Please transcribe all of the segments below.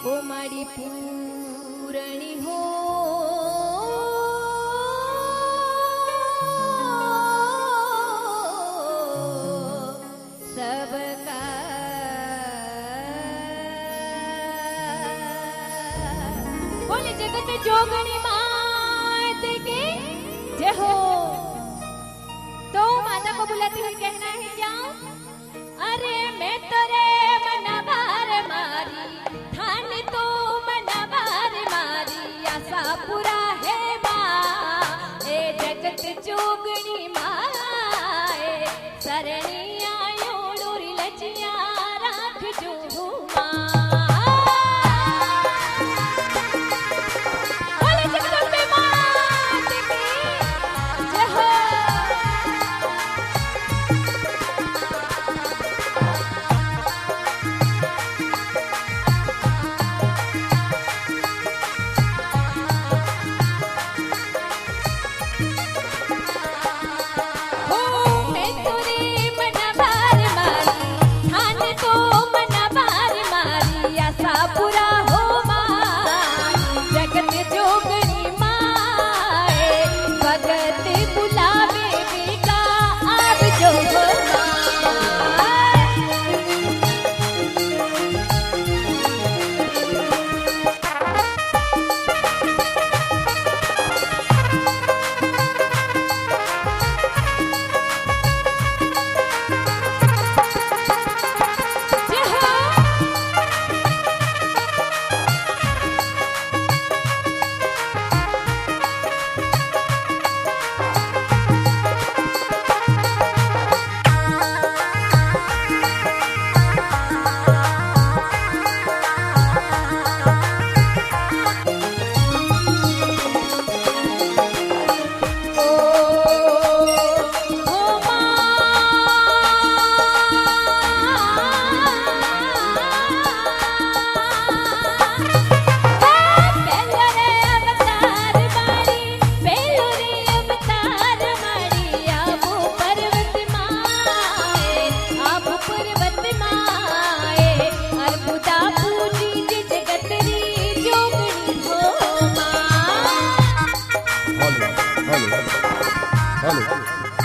वो मारी पूरणी हो सबका बोले जगत जोगणी मात के जय हो। तो माता को बुलाती हुई कहना है क्या? अरे मैं तेरे मनबार मारी थान तो मनबार मारी आशा पूरा है माँ ए जगत जोगणी माए सरणी आयो डोरी लचिया राख जो माँ। बोले जगदम्बे मात की जय हो।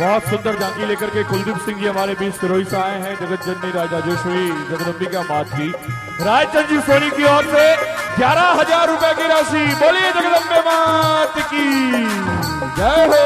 बहुत सुंदर झांकी लेकर के कुलदीप सिंह जी हमारे बीच सिरोही से आए हैं। जगत जननी राजराजेश्वरी जगदम्बिका मात की रायचंद जी सोनी की ओर से 11,000 रुपए की राशि। बोलिए जगदम्बे मात की जय हो।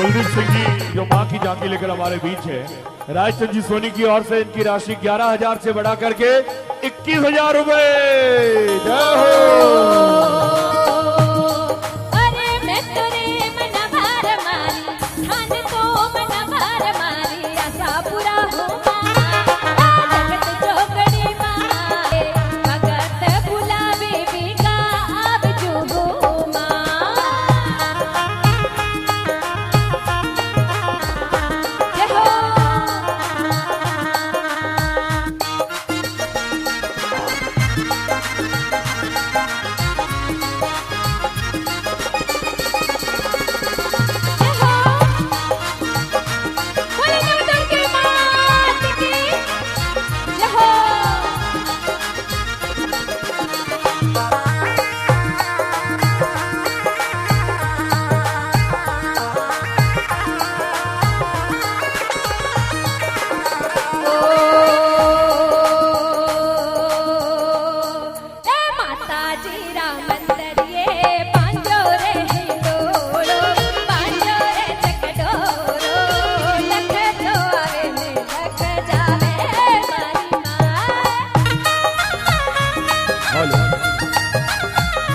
कुलदीप सिंह जी जो मां की झांकी लेकर हमारे बीच है, राजचंद जी सोनी की ओर से इनकी राशि 11,000 से बढ़ा करके 21,000 रुपए। जय हो। अरे मैं तोरे मन भर मारी, धन को मन भर मारी, आशा पूरा हो जगत जोगड़ी माए, भगत बुलावे बिगा अब जुगो माँ। जय हो।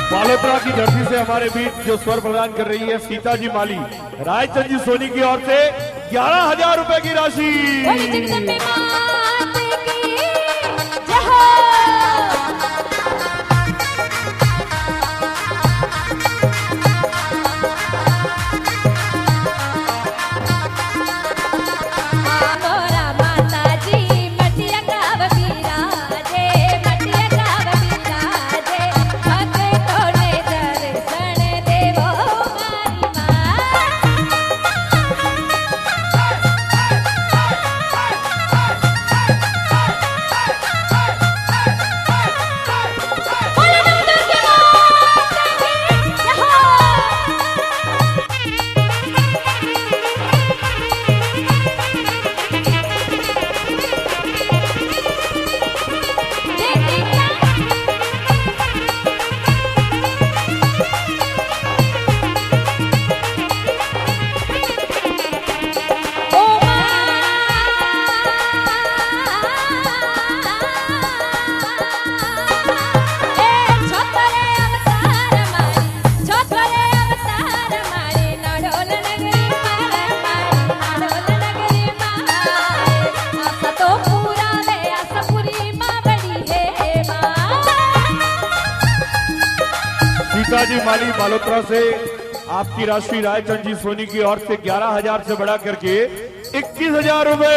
बालोतरा की धरती से हमारे बीच जो स्वर प्रदान कर रही है सीता जी माली, राजचंद जी सोनी की ओर से 11,000 रुपए की राशि। सीता जी माली बालोतरा से आपकी राशि राजचंद जी सोनी की ओर से 11,000 से बढ़ा करके 21,000 रुपए।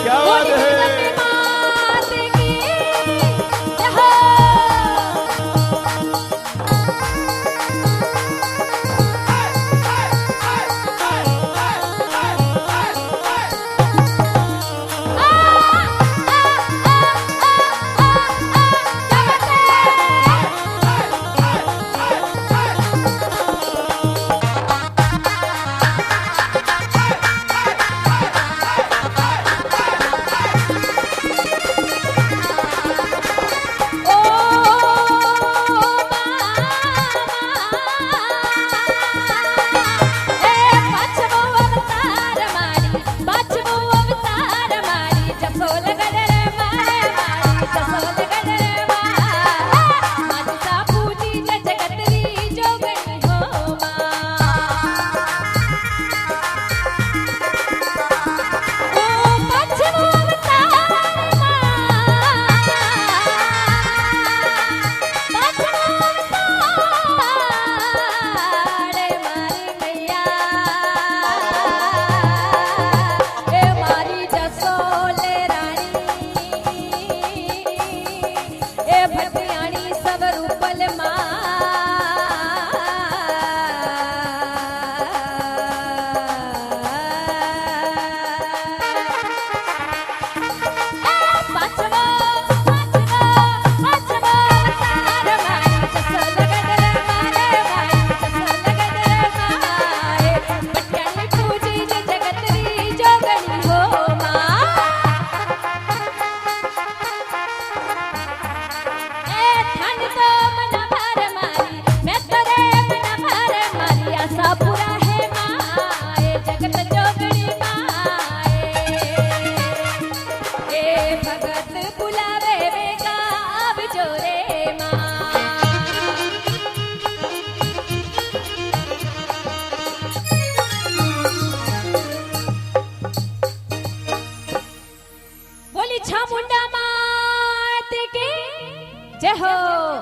क्या बात है।